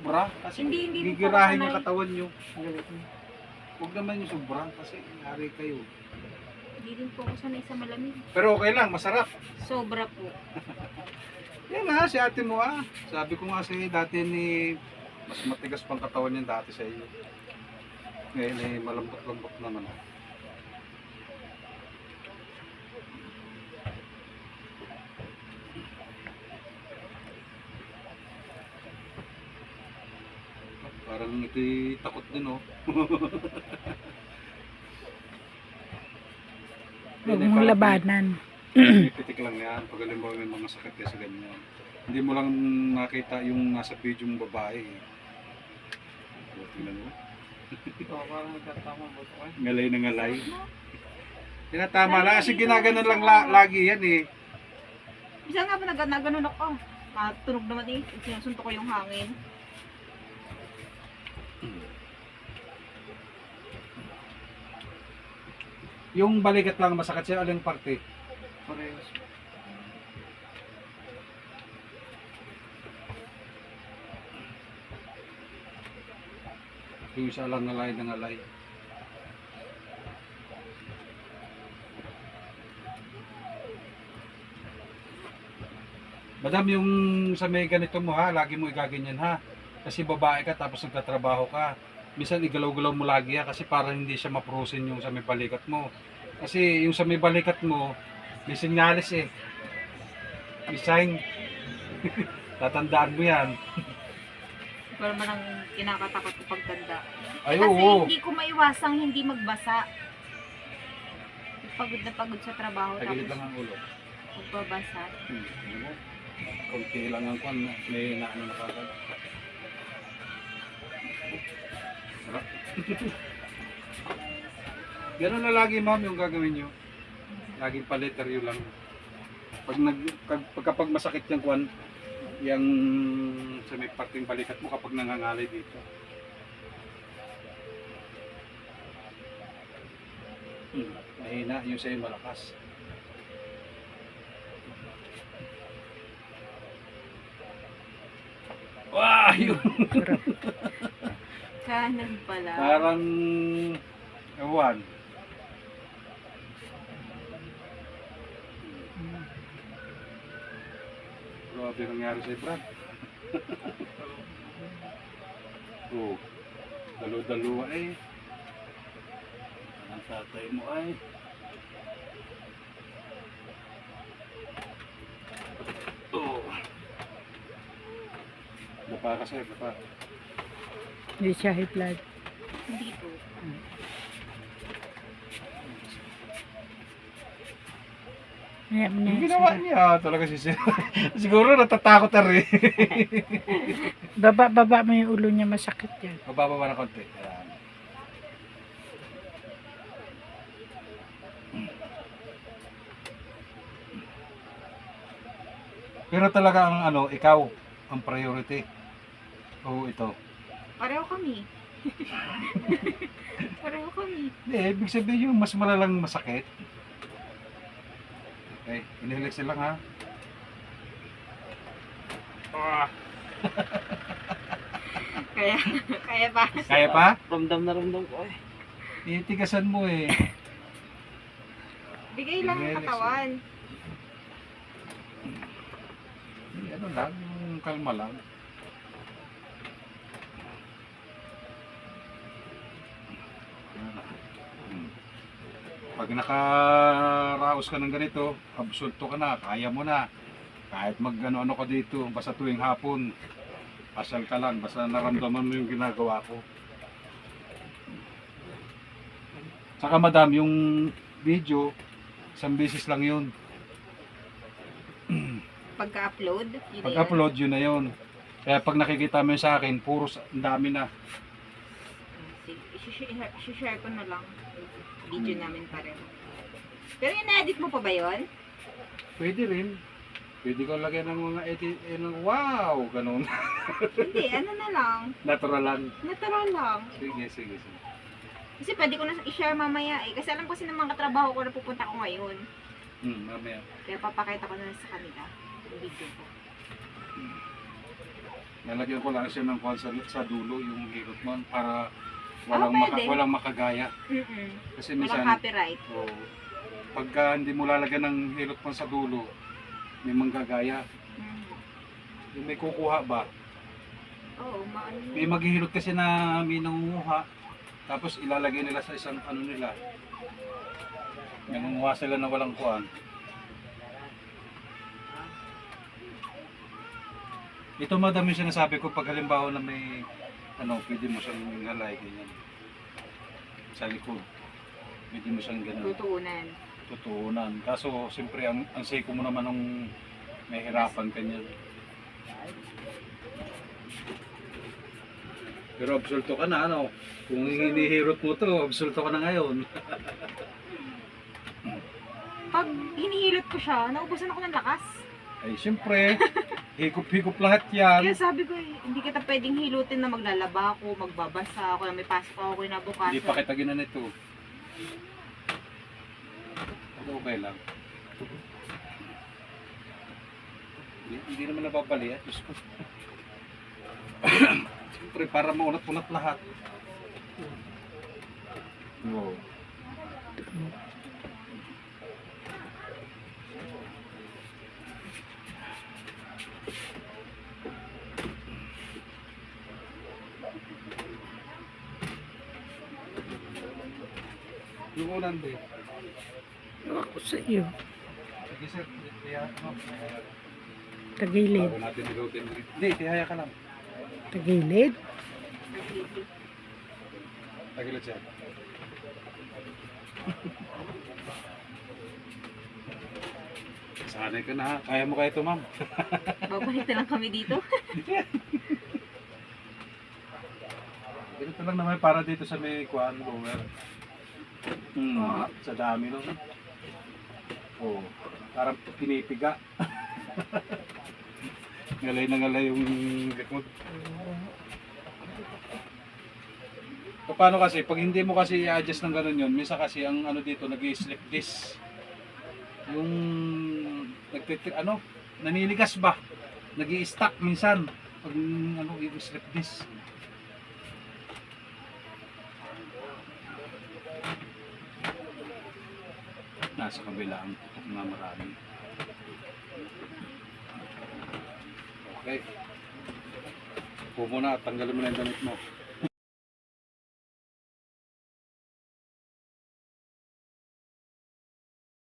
sobra. Kasi Hindi po gigirahin ako yung sanay. katawan nyo. Huwag naman yung sobra kasi yari kayo. Hindi din po ako sanay sa malamig. Pero okay lang, masarap. Sobra po. Yan ha, si ate mo ha. Sabi ko nga sa'yo dati ni mas matigas pang katawan niyan dati sa iyo. Ngayon ay malambot-lambot naman ha. Parang ito'y takot din oh. Huwag mong labanan. Pitik lang yan. Pag alimbawa may mga sakit kasi ganyan. Hindi mo lang nakita yung nasa video yung babae. Tingnan mo. Parang nagtatama ba ito eh? Ngalay na ngalay. Tinatama lang kasi ginaganon lang lagi yan eh. Bisa nga pa nagano'n ako. Tunog naman eh. Sinusunto ko yung hangin. Yung balikat lang masakit siya, aling parte? Parehas. Yung isa lang ngalay na ngalay. Madam, yung sa may ganito mo ha, lagi mo igaganyan ha. Kasi babae ka tapos nagtatrabaho ka. Minsan igalaw-galaw mo lagi ha kasi para hindi siya maprosin yung sa may balikat mo. Kasi yung sa may balikat mo, may sinyalis eh. May sign. Tatandaan mo yan. Pero man ang kinakatakot ko pagtanda. Ay, Kasi oo. hindi ko maiwasang hindi magbasa. Pagod na pagod sa trabaho. Tagilid Tapos lang ang ulo. magbabasa. Ano mo? Kunti lang ang kwan. May naano na kagad. Sarap. Ganun na lagi ma'am yung gagawin nyo. Laging paleteryo lang. Kapag masakit yung kwan, yung sa may parting balikat mo kapag nangangalay dito. Mahina, yung sa'yo malakas. Wow! Yun. Kanan pala. Parang ewan. Grabe nangyari sa'yo, Brad. Oh, dalo-dalo eh. Ang tatay mo ay. Oh. Dapa kasi, dapa. Hindi siya high blood. Hindi po. Kaya mo na Yung yan ginawa sila. niya talaga si Sir. Siguro natatakot na rin. Baba mo yung ulo niya, masakit yan. Mababa na konti. Ayan. Pero talaga ang ano, ikaw ang priority. Oo, ito. Pareho kami. Pareho kami. Hindi, ibig sabihin yung mas malalang masakit. Okay, inhalik lang ha. Kaya pa. Kaya pa? Ramdam na ramdam ko eh. Ititigasan mo eh. Bigay lang ng katawan. Ano lang, yung kalma lang. Pag nakaraos ka ng ganito, absulto ka na, kaya mo na. Kahit mag-ano-ano ka dito, basta tuwing hapon, pasal ka lang, basta naramdaman mo yung ginagawa ko. Saka madam, yung video, isang beses lang yun. Pagka-upload, yun na yun. Pag-upload, yun na yun. Kaya pag nakikita mo yun sa akin, puro ang dami na. Sige, isi-share ko na lang yung video namin pareho. Pero in-edit mo pa ba yun? Pwede rin. Pwede ko lagyan ng mga edit, ng wow, ganun. Hindi, ano na lang. Natural lang. Natural lang. Sige, sige, sige. Kasi pwede ko na i-share mamaya eh. Kasi alam ko ng mga katrabaho ko na pupunta ko ngayon. Mamaya. Kaya papakita ko na sa kanila yung video ko. Lalagyan ko lang siya ng kwan sa dulo, yung hilot mo, para walang, pwede. walang makagaya. Mm-mm. Kasi Walang minsan, copyright. pagka hindi mo lalagyan ng hilot mo sa dulo, may manggagaya. Mm. Yung may kukuha ba? Oo, maano. May maghihilot kasi na may nangunguha, tapos ilalagay nila sa isang ano nila. Nangunguha sila na walang kuhan. Ito madam yung sinasabi ko, pag halimbawa na may ano, pwede mo siyang halay, ganyan. Sa likod. Pwede mo siyang ganun. Tutuunan. Tutuunan. Kaso, siyempre, ang seko mo naman nung may hirapan ka niyan. Pero absulto ka na, ano? Kung hinihirot mo to, absulto ka na ngayon. Pag hinihilot ko siya, naubusan ako ng lakas. Ay, siyempre, higop-higop lahat yan. Kaya sabi ko, hindi kita pwedeng hilutin na maglalaba ako, magbabasa ako, na may pasok ako kinabukasan. Hindi pa kita ginanito. Okay lang. Hindi naman nababali, Diyos ko. Siyempre, para maunat-unat lahat. Wow. Yung ulan din. Ako sa iyo. Sige sir, tihaya ka lang. Tagilid. Bago natin nilutin ulit. Hindi, tihaya ka lang. Tagilid. Tagilid siya. Sanay ka na ha. Kaya mo kaya ito ma'am. Babalik na lang kami dito. Ganito lang naman para dito sa may kuhan lower. Sa dami no. Oh, parang pinipiga. Ngalay na ngalay yung likod. Paano kasi, pag hindi mo kasi i-adjust ng gano'n yun, minsan kasi ang ano dito, nag-slip disc. Yung, naniligas ba? Nag-i-stuck minsan. Pag ano, yung slip disc. Nasa kabila ang tutok na marami. Okay. Upo muna at tanggalin mo na yung damit mo.